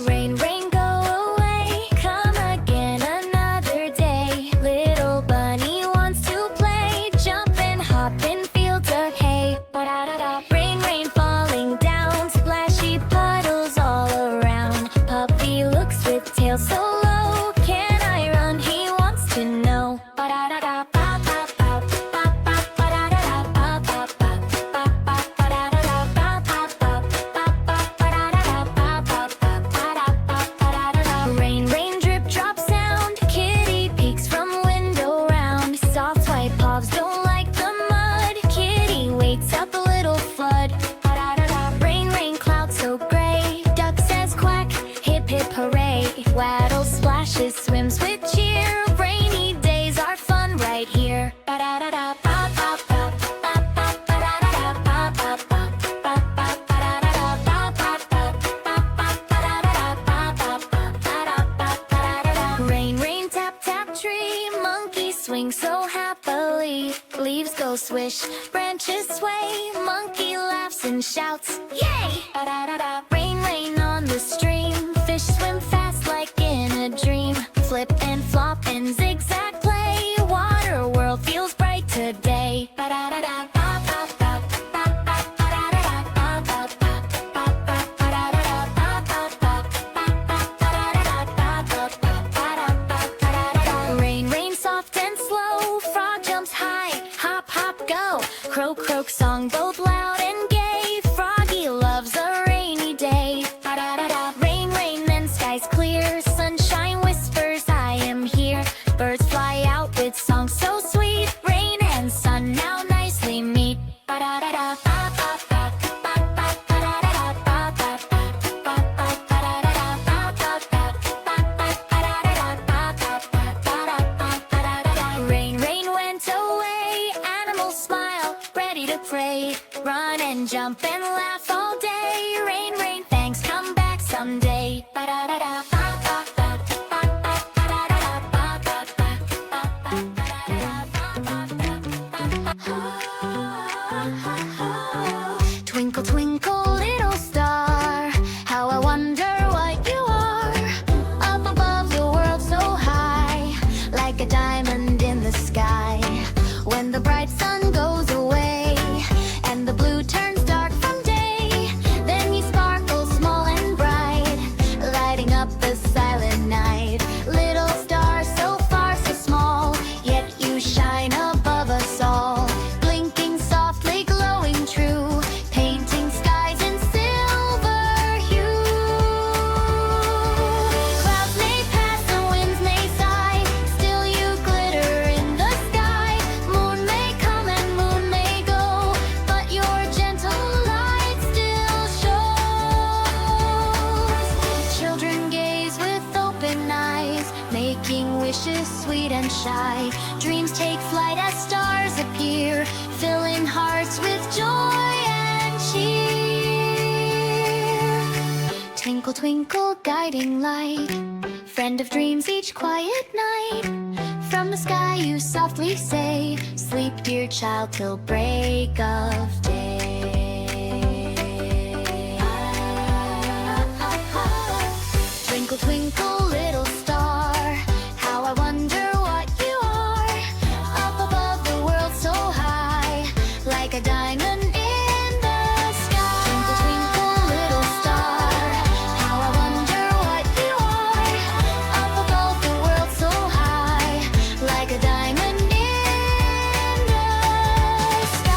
Rain, rain, go away, come again another day. Little bunny wants to play, jump and hop in fields of hay. Rain, rain falling down, splashy puddles all around. Puppy looks with tail so low, can I run? He wants to know. Rain, rain, drip, drop sound. Kitty peeks from window round. Soft white paws don't like the mud. Kitty waits up a little flood. Rain, rain, cloud so gray. Duck says quack, hip hip hooray. Waddle splashes, swims with cheer. Rainy days are fun right here. Rain, rain, tap, tap, tree. Monkey swing so happily. Leaves go swish, branches sway. Monkey laughs and shouts, yay! Rain, rain on the stream. Fish swim fast like in a dream. Flip and flop and zigzag play. Water world feels bright today. Rain, rain, soft and slow. Frog jumps high, hop, hop, go. Croak, croak, song both loud and gay. Froggy loves a rainy day. Rain, rain, then skies clear. Sunshine whispers, I am here. Birds fly out with songs so sweet. Rain and sun now nicely meet. Rain, rain went away. Animals smile, ready to pray. Run and jump and laugh all day. Rain, rain, thanks, come back someday. Twinkle, twinkle, little star, how I wonder what you are. Up above the world so high, like a diamond in the sky. When the bright sun goes away and the blue turns dark from day, then you sparkle small and bright, lighting up the silent night. Little star so far so small, yet you shine above us all. Blinking softly, glowing true, painting skies in silver hue. Clouds may pass and winds may sigh, still you glitter in the sky. Moon may come and moon may go, but your gentle light still shows. Children gaze with open eyes, making wishes sweet and shy. Dreams take flight as stars appear, filling hearts with joy and cheer. Twinkle, twinkle, guiding light, friend of dreams each quiet night. From the sky you softly say, sleep dear child till break of day. Twinkle, twinkle, little star, how I wonder what you are. Up above the world so high, like a diamond in the sky. Twinkle, twinkle, little star, how I wonder what you are. Up above the world so high, like a diamond in the sky.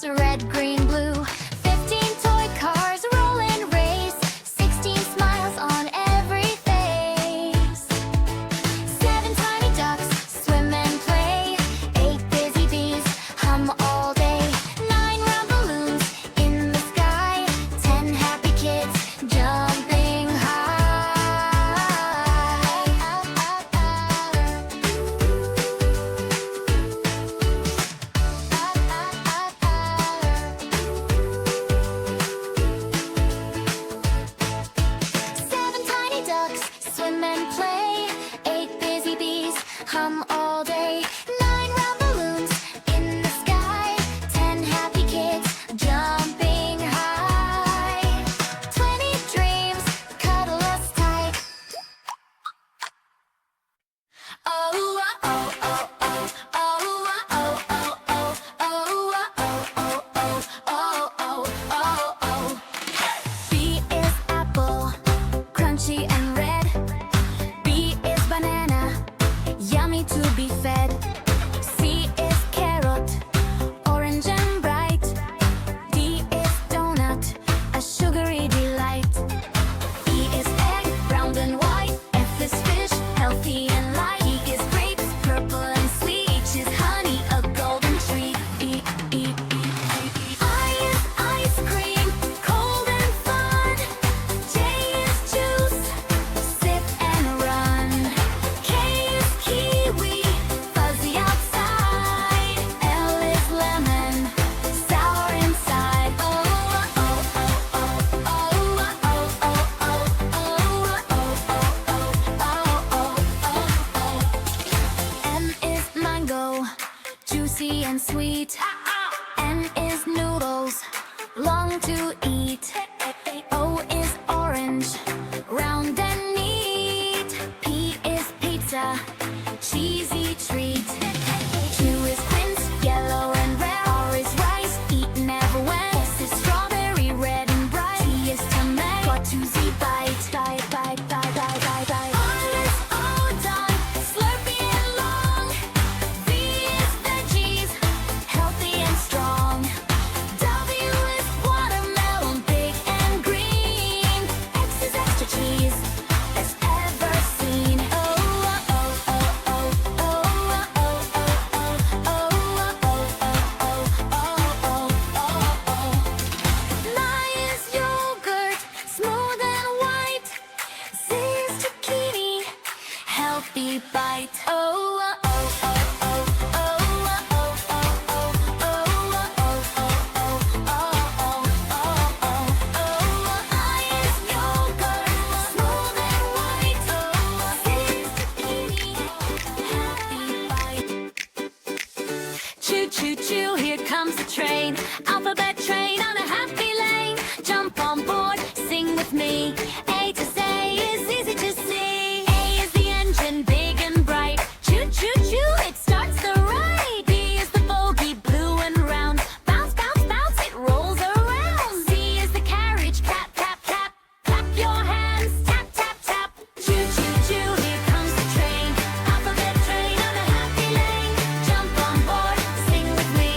balloons, red, green, blue. 15 toy cars roll and race. 16 smiles on every face. 7 tiny ducks swim and play. 8 busy bees hum all day. 9 round balloons in the sky. 10 happy kids jumping high. 7 tiny ducks swim and play. 8 busy bees hum all day. 9 round balloons in the sky. 10 happy kids jumping high. 20 dreams cuddle us tight. Oh, oh, oh, oh, oh, oh, oh, oh, oh, oh, oh, oh, oh, oh, oh. B is apple, crunchy and red. B is banana, yummy to be fed. C is carrot, orange and bright. D is donut, a sugary delight. E is egg, round and white. F is fish, healthy and light. E is grapes, purple and sweet. H is honey, a golden treat. I is ice cream, cold and fun. J is juice, sip and run. K is kiwi, fuzzy outside. L is lemon, sour inside. Oh, oh, oh, oh, oh, oh, oh, oh, oh, oh. M is mango, juicy and sweet. N is noodles, long to eat. O is orange, round and neat. P is pizza, cheesy treat. Q is quince, yellow and red. R is rice, eat never wet. S is strawberry, red and bright. T is tomato, got to Z bite. Bite, bite, bite, bite, bite, bite. R is udon, slurpy and long. V is veggies, healthy and strong. W is watermelon, big and green. X is extra cheese, as ever seen. Oh, oh, oh, oh, oh, oh, oh, oh, oh, oh, oh. My is yogurt, smooth and white. Z is zucchini, healthy bite. Oh, oh, oh, oh, oh, oh, oh, oh, oh, oh, oh, oh. I is yogurt, smooth and white. Z is zucchini, healthy bite. Choo choo choo, here comes the train. Alphabet train on a happy lane. Jump on board, sing with me. A to Z is easy to see. A is the engine, big and bright. Choo choo choo, it starts the ride. B is the bogey, blue and round. Bounce, bounce, bounce, it rolls around. C is the carriage, tap, tap, tap. Clap your hands, tap, tap, tap. Choo choo choo, here comes the train. Alphabet train on a happy lane. Jump on board, sing with me.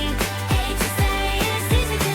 A to Z is easy to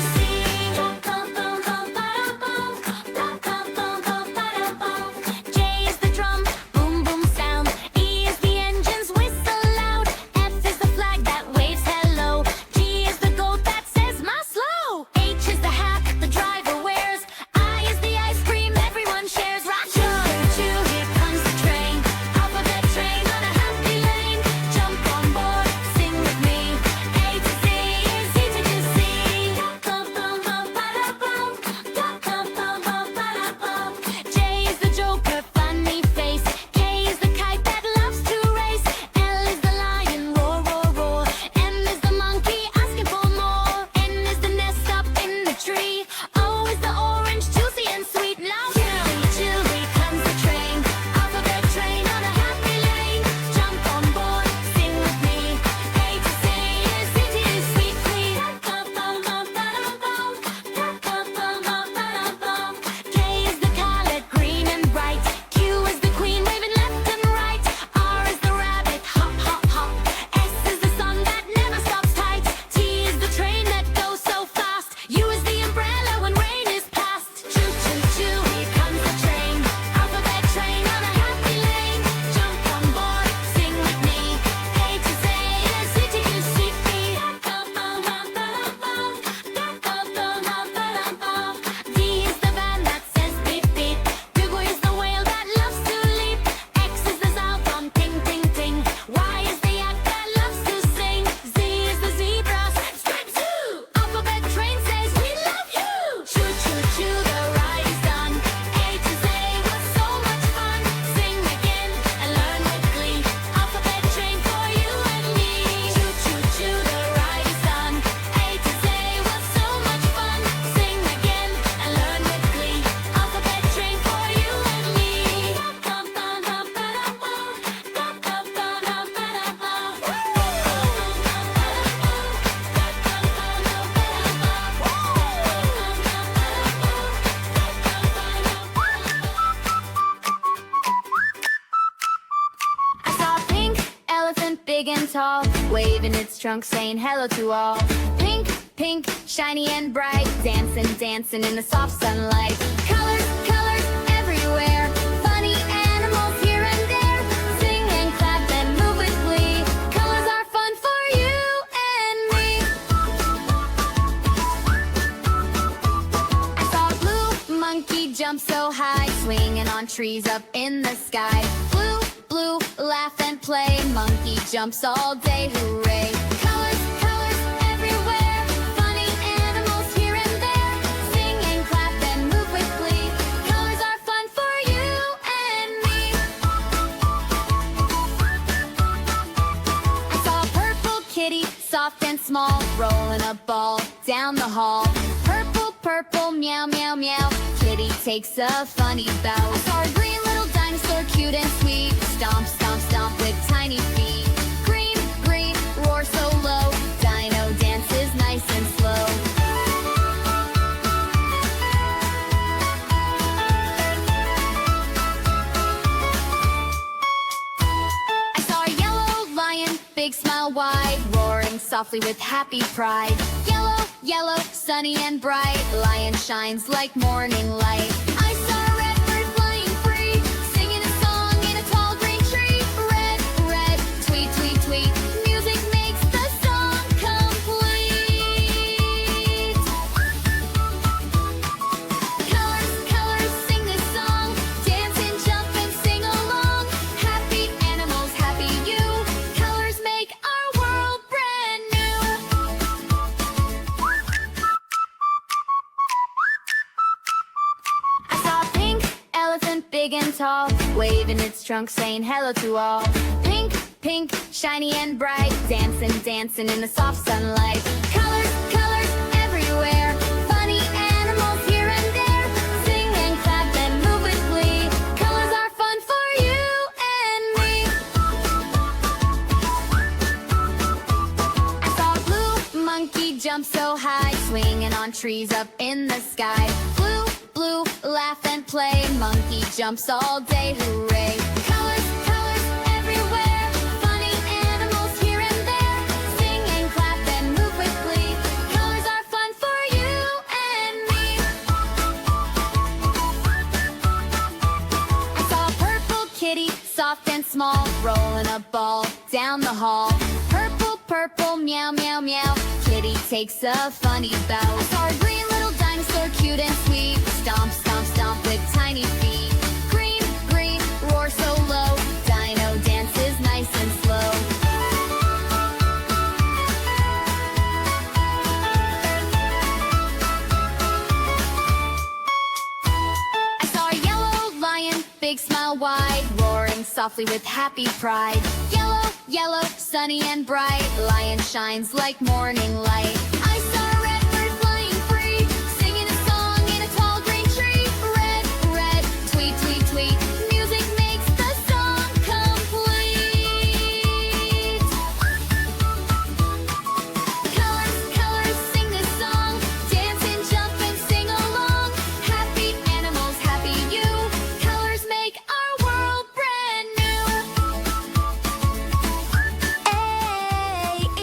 waving its trunk, saying hello to all. Pink, pink, shiny and bright, dancing, dancing in the soft sunlight. Colors, colors everywhere, funny animals here and there. Sing and clap and move with glee. Colors are fun for you and me. I saw a blue monkey jump so high, swinging on trees up in the sky. Blue, blue, laugh and play, monkey jumps all day, hooray. Colors, colors everywhere, funny animals here and there. Sing and clap and move with glee. Colors are fun for you and me. I saw a purple kitty, soft and small, rolling a ball down the hall. Purple, purple, meow, meow, meow, kitty takes a funny bow. I saw a green little dinosaur, cute and sweet, stomp, stomp, stomp with tiny feet. Green, green, roar so low, dino dances nice and slow. I saw a yellow lion, big smile wide, roaring softly with happy pride. Yellow, yellow, sunny and bright, lion shines like morning light. I saw a red bird flying free, singing a song in a tall green tree. Red, red, tweet, tweet, tweet, music makes the song complete. Colors, colors, sing this song, dance and jump and sing along. Happy animals, happy you, colors make our world brand new. I saw a pink elephant, big and tall, waving its trunk, saying hello to all. Pink, pink, shiny and bright, dancing, dancing in the soft sunlight. Colors, colors everywhere, funny animals here and there. Sing and clap and move with glee. Colors are fun for you and me. I saw a blue monkey jump so high, swinging on trees up in the sky. Blue, blue, laugh and play, monkey jumps all day, hooray. Colors, colors everywhere, funny animals here and there. Sing and clap and move with glee. Colors are fun for you and me. I saw a purple kitty, soft and small, rolling a ball down the hall. Purple, purple, meow, meow, meow, kitty takes a funny bow. I saw a green little dinosaur, cute and sweet, stomp, stomp, stomp with tiny feet. Green, green, roar so low, dino dances nice and slow. I saw a yellow lion, big smile wide, roaring softly with happy pride. Yellow, yellow, sunny and bright, lion shines like morning light. I saw a red bird flying free, singing a song in a tall green tree. Red, red, tweet, tweet, tweet, music makes the song complete. Colors, colors, sing this song, dance and jump and sing along. Happy animals, happy you, colors make our world brand new. A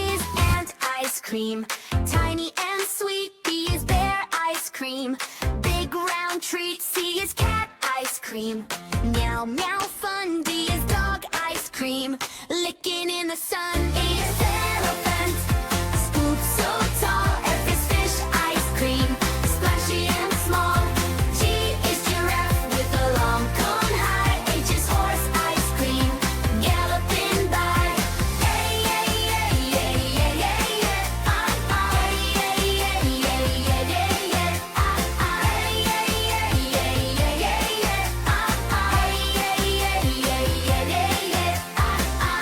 is ant ice cream, tiny and sweet. B is bear ice cream, big round treat. C is cat ice cream, meow meow fun. D is dog ice cream, licking in the sun. E is elephant, scoop so tall. F is fish ice cream, splashy and small. G is giraffe with a long cone high. H is horse ice cream, galloping by. A, A, A, A, A, A, A. I, A, A, A, A, A, A. I, A, A, A, A, A, A.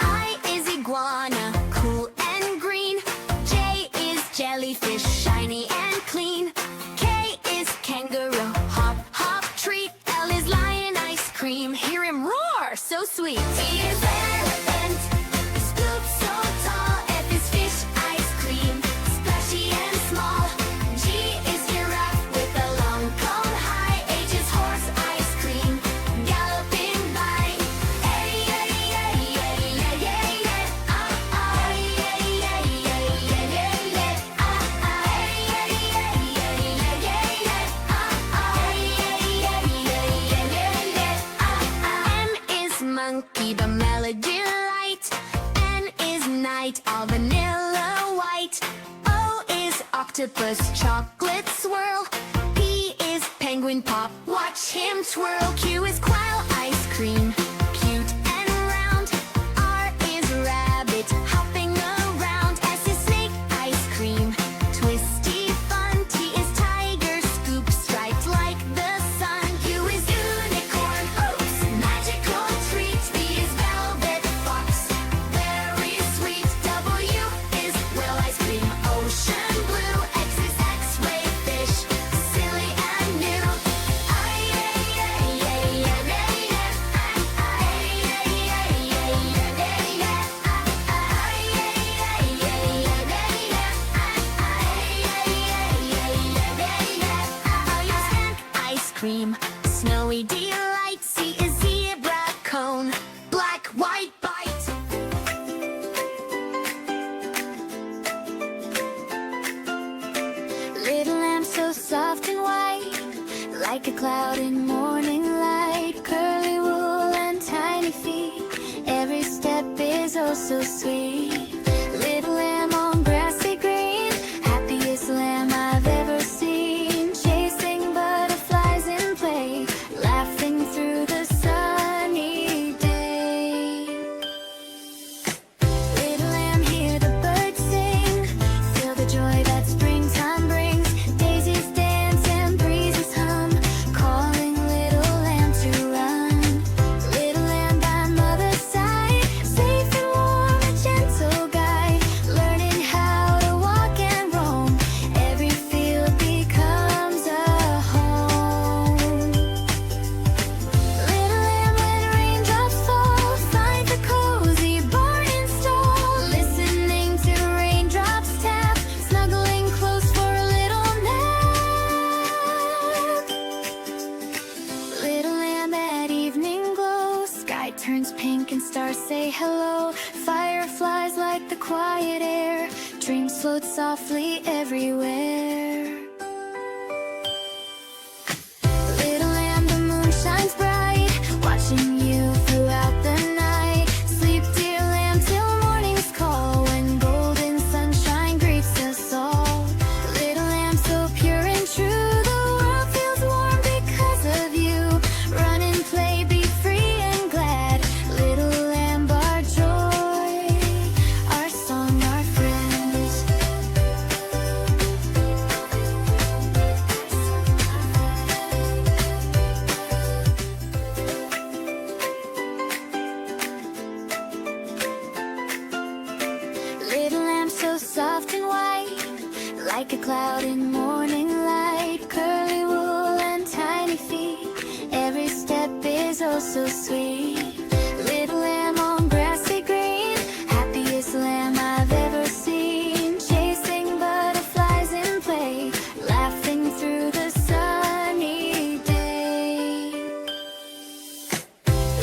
I is iguana, cool and green. J is jellyfish, shiny and clean. K is kangaroo, hop, hop, treat. L is lion ice cream, hear him roar, so sweet. T is elephant, scoop so tall. F is fish ice cream, splashy and small. G is giraffe with a long cone high. H is horse ice cream, galloping by. A, A, A, A, A, A, A. I, A, A, octopus chocolate swirl. P is penguin pop, watch him twirl. Q is quail ice cream, cute and round. R is rabbit, hopping around. S is snake ice cream, twisty fun. T is tiger scoop, striped like the sun. U is unicorn, oops, magical treat. V is velvet fox, very sweet. W is whale ice cream, ocean blue. X is X-ray fish, silly and new. Ice cream, snowy delight. C is zebra cone, black white bite. Little lamb so soft and white, like a cloud in morning light. Curly wool and tiny feet, every step is oh so sweet. Little lamb on grassy green, happiest lamb I've ever seen. Chasing butterflies in play, laughing through the sunny day. Little lamb, hear the birds sing, feel the joy that springtime brings. Daisies dance and breezes hum, calling little lamb to run. Little lamb by mother's side, safe and warm, a gentle guide, learning how to walk and roam. Every field becomes a home. Little lamb, when raindrops fall, find the cozy barn and stall, listening to raindrops tap, snuggling close for a little nap. Little lamb at evening glow, sky turns pink and stars say hello. Fireflies light the quiet air, dreams float softly everywhere. Little lamb, the moon shines bright, watching you throughout the night. Sleep, dear lamb, till morning's call, when golden sunshine greets us all. Little lamb, so pure and true, the world feels warm because of you. Run and play, be free and glad. Little lamb, our joy, our song, our friends. Little lamb so soft and white, like a cloud in morning light. Curly wool and tiny feet, every step is oh so sweet. Little lamb on grassy green, happiest lamb I've ever seen. Chasing butterflies in play, laughing through the sunny day.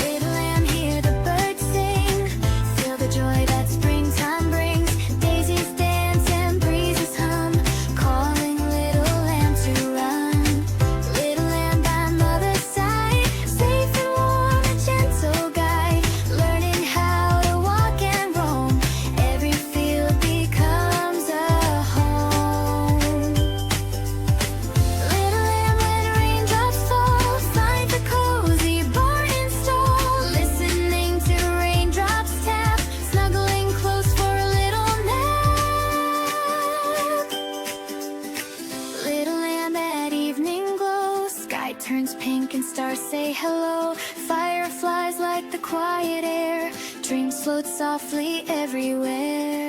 Little lamb, hear the birds sing, feel the joy that springtime brings. Daisies dance and breezes hum, calling little lamb to run. Little lamb by mother's side, safe and warm, a gentle guide, learning how to walk and roam. Every field becomes a home. Little lamb, when raindrops fall, find the cozy barn and stall, listening to raindrops tap, snuggling close for a little nap. Little lamb at evening glow, sky turns pink and stars say hello. Fireflies light the quiet air, dreams float softly everywhere.